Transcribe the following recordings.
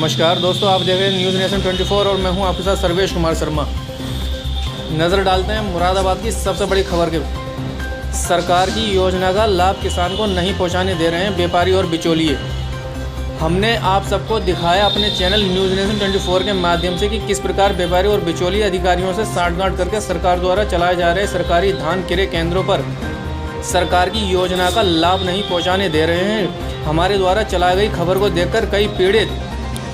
नमस्कार दोस्तों, आप देख रहे हैं न्यूज़ नेशन 24 और मैं हूं आपके साथ सर्वेश कुमार शर्मा। नज़र डालते हैं मुरादाबाद की सबसे बड़ी खबर के। सरकार की योजना का लाभ किसान को नहीं पहुंचाने दे रहे हैं व्यापारी और बिचौलिए। हमने आप सबको दिखाया अपने चैनल न्यूज़ नेशन 24 के माध्यम से कि किस प्रकार व्यापारी और बिचौलिए अधिकारियों से साठगांठ करके सरकार द्वारा चलाए जा रहे सरकारी धान क्रय केंद्रों पर सरकार की योजना का लाभ नहीं पहुँचाने दे रहे हैं। हमारे द्वारा चलाई गई खबर को देखकर कई पीड़ित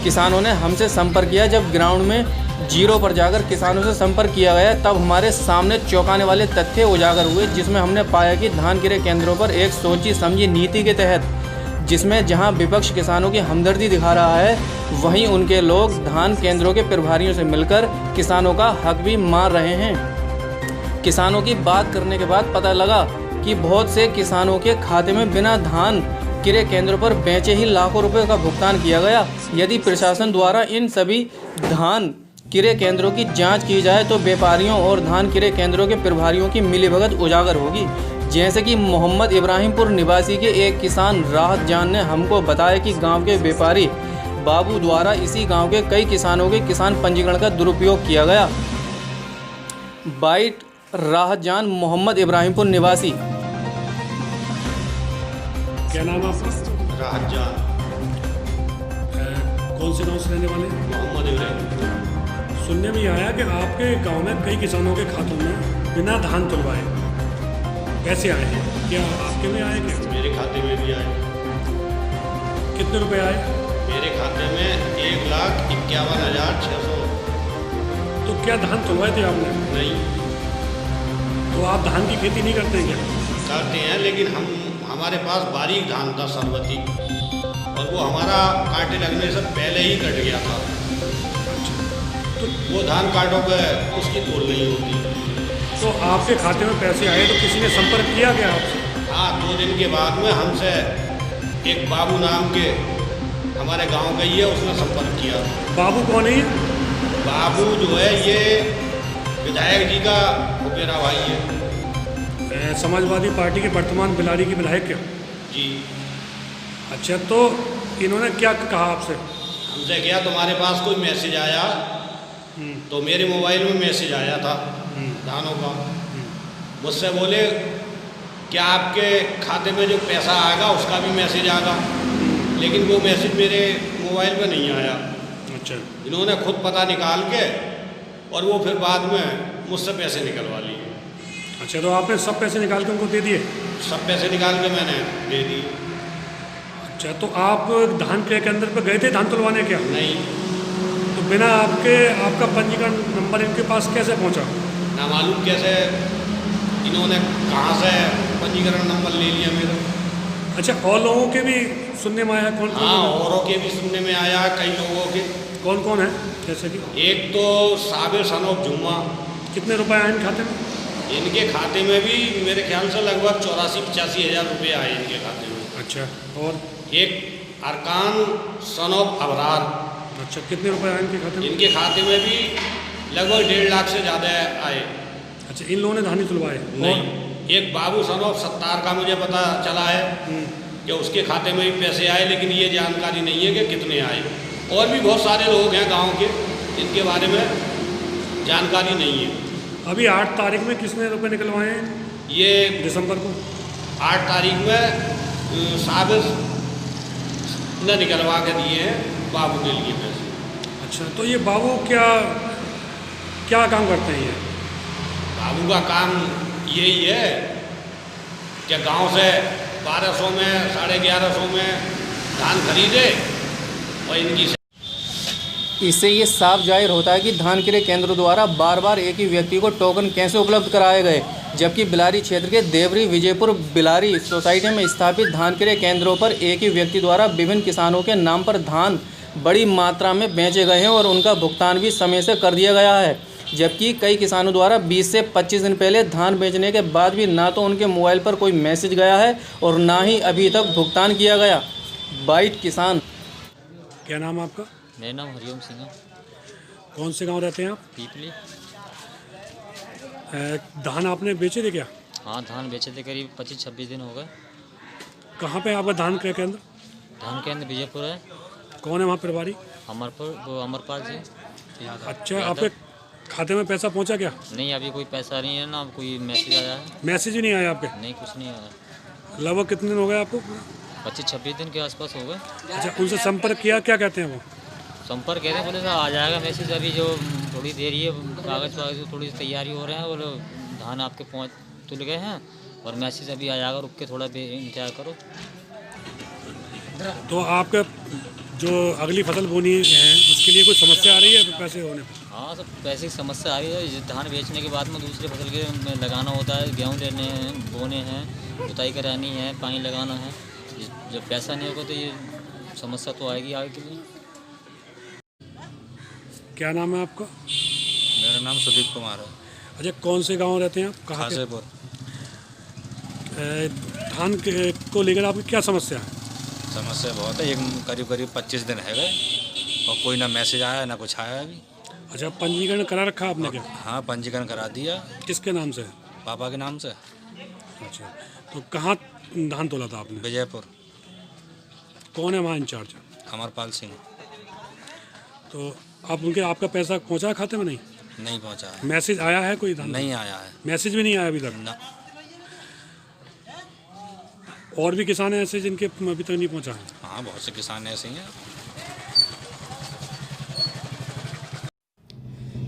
किसानों ने हमसे संपर्क किया। जब ग्राउंड में जीरो पर जाकर किसानों से संपर्क किया गया तब हमारे सामने चौंकाने वाले तथ्य उजागर हुए, जिसमें हमने पाया कि धान क्रय केंद्रों पर एक सोची समझी नीति के तहत जिसमें जहां विपक्ष किसानों की हमदर्दी दिखा रहा है, वहीं उनके लोग धान केंद्रों के प्रभारियों से मिलकर किसानों का हक भी मार रहे हैं। किसानों की बात करने के बाद पता लगा कि बहुत से किसानों के खाते में बिना धान क्रय केंद्रों पर बेचे ही लाखों रुपए का भुगतान किया गया। यदि प्रशासन द्वारा इन सभी धान क्रय केंद्रों की जांच की जाए तो व्यापारियों और धान क्रय केंद्रों के प्रभारियों की मिलीभगत उजागर होगी। जैसे कि मोहम्मद इब्राहिमपुर निवासी के एक किसान राहत जान ने हमको बताया कि गांव के व्यापारी बाबू द्वारा इसी गांव के कई किसानों के किसान पंजीकरण का दुरुपयोग किया गया। बाइट राहत जान, मोहम्मद इब्राहिमपुर निवासी। क्या नाम है आपका? राहत जान। कौन से गांव से रहने वाले? मोहम्मद इब्राहिम। सुनने में आया कि आपके गांव में कई किसानों के खातों में बिना धान तुलवाए कैसे आए हैं? क्या आपके में आए? क्या मेरे खाते में भी आए। कितने रुपए आए? मेरे खाते में 1,51,600। तो क्या धान तुलवाए थे आपने? नहीं तो आप धान की खेती नहीं करते क्या? करते हैं, लेकिन हमारे पास बारीक धान था सरबती, और वो हमारा कांटे लगने से पहले ही कट गया था। तो वो धान कांटों पे उसकी तोड़ नहीं होती। तो आपके खाते में पैसे आए तो किसी ने संपर्क किया क्या आपसे? हाँ, 2 दिन के बाद में हमसे एक बाबू नाम के हमारे गांव का ही है, उसने संपर्क किया। बाबू कौन है ये? बाबू जो है ये विधायक जी का फुफेरा भाई है। समाजवादी पार्टी के वर्तमान बिलारी की विधायक क्या? जी। अच्छा, तो इन्होंने क्या कहा आपसे? हमसे क्या, तुम्हारे पास कोई मैसेज आया? तो मेरे मोबाइल में मैसेज आया था धानों का। मुझसे बोले क्या आपके खाते में जो पैसा आएगा उसका भी मैसेज आएगा, लेकिन वो मैसेज मेरे मोबाइल पे नहीं आया। अच्छा, इन्होंने खुद पता निकाल के और वो फिर बाद में मुझसे पैसे निकलवा लिए। अच्छा, तो आपने सब पैसे निकाल के उनको दे दिए? सब पैसे निकाल के मैंने दे दिए। अच्छा, तो आप धान क्रय केंद्र पर गए थे धान तुलवाने क्या? नहीं। तो बिना आपका पंजीकरण नंबर इनके पास कैसे पहुंचा? ना मालूम कैसे इन्होंने कहाँ से पंजीकरण नंबर ले लिया मेरा। अच्छा, और लोगों के भी सुनने में आया? कौन? हाँ, औरों के भी सुनने में आया, कई लोगों के। कौन कौन है? जैसे कि एक तो साबिर सनोफ जुम्मा। कितने रुपए आए इन खाते में? इनके खाते में भी मेरे ख्याल से लगभग 84-85 हज़ार रुपये आए इनके खाते में। अच्छा, और एक अरकान सनोफ अबरार। अच्छा, कितने रुपए आए इनके खाते में? इनके खाते में भी लगभग 1.5 लाख से ज़्यादा आए। अच्छा, इन लोगों ने धान ही तुलवाए? नहीं, एक बाबू सनोफ सत्तार का मुझे पता चला है कि उसके खाते में भी पैसे आए, लेकिन ये जानकारी नहीं है कि कितने आए। और भी बहुत सारे लोग हैं गांव के, इनके बारे में जानकारी नहीं है। अभी 8 तारीख में किसने रुपए निकलवाए हैं? ये दिसंबर को 8 तारीख में साबिर ने निकलवा के दिए हैं बाबू के लिए पैसे। अच्छा, तो ये बाबू क्या काम करते हैं? ये बाबू का काम यही है कि गांव से 1200 में 1150 में धान खरीदे और इनकी। इससे ये साफ जाहिर होता है कि धान क्रय केंद्रों द्वारा बार बार एक ही व्यक्ति को टोकन कैसे उपलब्ध कराए गए, जबकि बिलारी क्षेत्र के देवरी विजयपुर बिलारी सोसाइटी में स्थापित धान क्रय केंद्रों पर एक ही व्यक्ति द्वारा विभिन्न किसानों के नाम पर धान बड़ी मात्रा में बेचे गए हैं और उनका भुगतान भी समय से कर दिया गया है। जबकि कई किसानों द्वारा 20 से 25 दिन पहले धान बेचने के बाद भी ना तो उनके मोबाइल पर कोई मैसेज गया है और ना ही अभी तक भुगतान किया गया। बाइट किसान। क्या नाम है आपका? मेरा नाम हरिओम सिंह है। कौन से गांव रहते हैं आप? पीपली। धान आपने बेचे थे क्या? हाँ, धान बेचे थे, करीब 25-26 दिन हो गए। कहाँ पे आपका धान क्रय केंद्र? धान केंद्र विजयपुर है। कौन है वहाँ प्रभारी? अमरपाल जी। अच्छा, आपके खाते में पैसा पहुंचा क्या? नहीं, अभी कोई पैसा नहीं है ना, कोई मैसेज आया है? मैसेज ही नहीं आया आपके? नहीं, कुछ नहीं आया। लगभग कितने दिन हो गए आपको? 25-26 दिन के आसपास हो गए। अच्छा, उनसे संपर्क किया, क्या कहते हैं वो? संपर्क कह रहे हैं, बोले साहब आ जाएगा मैसेज, अभी जो थोड़ी देर ही है, कागज़ वागज थोड़ी तैयारी हो रहे हैं, बोले धान आपके पहुँच तुल गए हैं और मैसेज अभी आ जाएगा, रुक के थोड़ा इंतजार करो। तो आपका जो अगली फसल बोनी है उसके लिए कोई समस्या आ रही है पैसे होने पर? हाँ, सब पैसे की समस्या आ रही है। धान बेचने के बाद में दूसरे फसल के में लगाना होता है, गेहूँ लेने हैं, बोने हैं, जुताई करानी है, पानी लगाना है। जब पैसा नहीं होगा तो ये समस्या तो आएगी आगे के लिए। क्या नाम है आपका? मेरा नाम सुदीप कुमार है। अच्छा, कौन से गांव रहते हैं आप? कहाँ के? खासेपुर। धान को लेकर आपकी क्या समस्या है? समस्या बहुत है, ये करीब 25 दिन है गए और कोई ना मैसेज आया ना कुछ आया अभी। अच्छा, पंजीकरण करा रखा आपने क्या? हाँ, पंजीकरण करा दिया। किसके नाम से? पापा के नाम से। अच्छा, तो कहाँ धान तोला था आपने? विजयपुर। कौन है वहाँ इंचार्ज? अमरपाल सिंह। तो आप आपका पैसा पहुँचा खाते में? नहीं नहीं पहुंचा है। मैसेज आया है कोई धान? नहीं आया है मैसेज भी नहीं आया अभी तक ना। और भी किसान हैं ऐसे जिनके अभी तक नहीं पहुँचा है? हाँ, बहुत से किसान ऐसे ही हैं।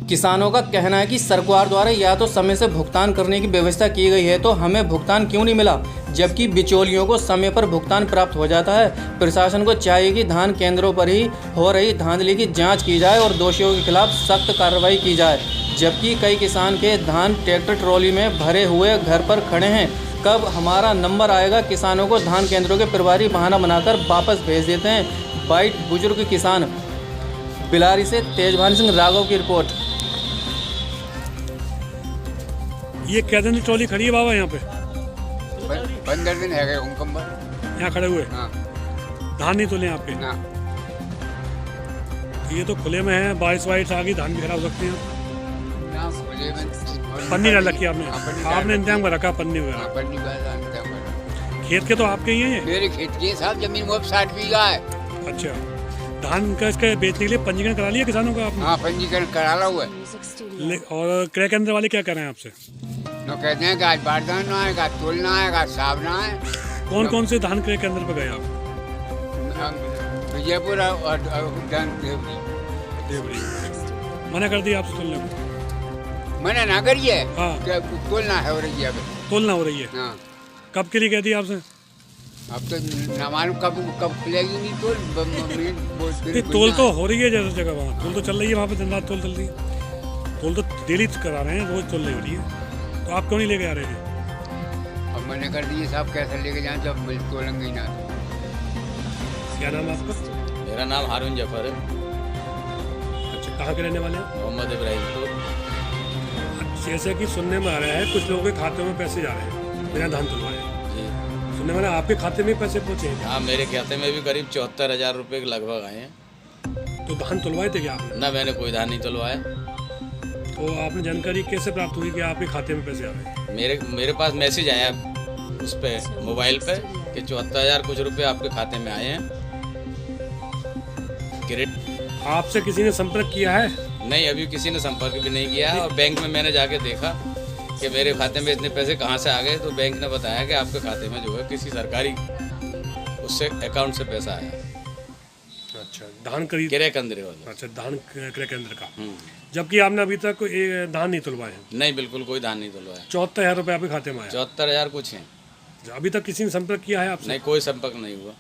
किसानों का कहना है कि सरकार द्वारा या तो समय से भुगतान करने की व्यवस्था की गई है, तो हमें भुगतान क्यों नहीं मिला, जबकि बिचौलियों को समय पर भुगतान प्राप्त हो जाता है। प्रशासन को चाहिए कि धान केंद्रों पर ही हो रही धांधली की जांच की जाए और दोषियों के खिलाफ सख्त कार्रवाई की जाए। जबकि कई किसान के धान ट्रैक्टर ट्रॉली में भरे हुए घर पर खड़े हैं। कब हमारा नंबर आएगा? किसानों को धान केंद्रों के प्रभारी बहाना बनाकर वापस भेज देते हैं। बाइट बुजुर्ग किसान। बिलारी से तेजभान सिंह राघव की रिपोर्ट। ये क्या दिन ट्रॉली खड़ी है बाबा यहाँ पे? 15 दिन है गए उनकम्बर। यहाँ खड़े हुए? हाँ धान नहीं तोले आपके? ना। ये तो खुले में है, बारिश वारिश आ गई, धान भी खराब हो सकती है। ना खुले में पन्नी डाल रखी है आपने? हाँ, पन्नी डाल आपने इंतजाम कर रखा पन्नी हाँ, वगैरह? पन्नी का इंतजाम कर। खेत के तो आपके ही हैं ये? मेरे खेत की साहब जमीन वो 60 बीघा है। अच्छा, धान का इसका बेचने के लिए पंजीकरण करा लिया किसानों का आपने? हाँ, पंजीकरण करा हुआ है। और क्रय केंद्र वाले क्या कर रहे हैं आपसे? तो कहते हैं कि आज बारदाना आएगा, तोलना आएगा, सावना है। कौन कौन से धान क्रय केंद्र पर गए आप? विजयपुर और देवरी। मना कर दिया आपसे तोलने को? मैंने ना करिए। हाँ। तोलना है हो रही है अभी। तोलना हो रही है? हाँ, कब के लिए कह दिया आपसे? अब तो ना मालूम कब खुलेगी नहीं ये तोल तो हो रही है जैसे जगह, वहाँ तोल तो चल रही है, वहाँ पे दिन रात तोल चल रही है। तोल तो डेली करा रहे हैं, रोज तोल रही है। तो आप क्यों नहीं लेके आ रहे थे? अब मैंने कर दिए साहब, कैसे लेके जाए जब तोलेंगे ही ना। क्या नाम है आपका? मेरा नाम हारून जफर है। अच्छा, कहाँ के रहने वाले हैं? मोहम्मद इब्राहिम को। जैसे कि सुनने में आ रहा है कुछ लोगों के खाते में पैसे जा रहे हैं बिना धान तुलवाए। जी सुनने में आपके खाते में पैसे पहुँचे हैं? हाँ, मेरे खाते में भी करीब 74,000 रुपये के लगभग आए हैं। तो धान तुलवाए थे क्या आपने? ना, मैंने कोई धान नहीं तुलवाया। तो आपने जानकारी कैसे प्राप्त हुई कि आपके खाते में पैसे आ रहे हैं? मेरे पास मैसेज आया उस पर मोबाइल पे कि 74,000 कुछ रुपये आपके खाते में आए हैं। क्रेडिट। आपसे किसी ने संपर्क किया है? नहीं, अभी किसी ने संपर्क भी नहीं किया है। और बैंक में मैंने जाके देखा कि मेरे खाते में इतने पैसे कहाँ से आ गए, तो बैंक ने बताया कि आपके खाते में जो है किसी सरकारी उससे अकाउंट से पैसा आया। अच्छा, धान खरीद क्रय केंद्र वाला। अच्छा, धान क्रय केंद्र का। जबकि आपने अभी तक धान नहीं तुलवाए हैं? नहीं, बिल्कुल कोई धान नहीं तुलवाया। 74,000 रुपये आपके खाते में आया? 74,000 कुछ हैं। अभी तक किसी ने संपर्क किया है आपसे? नहीं, कोई संपर्क नहीं हुआ।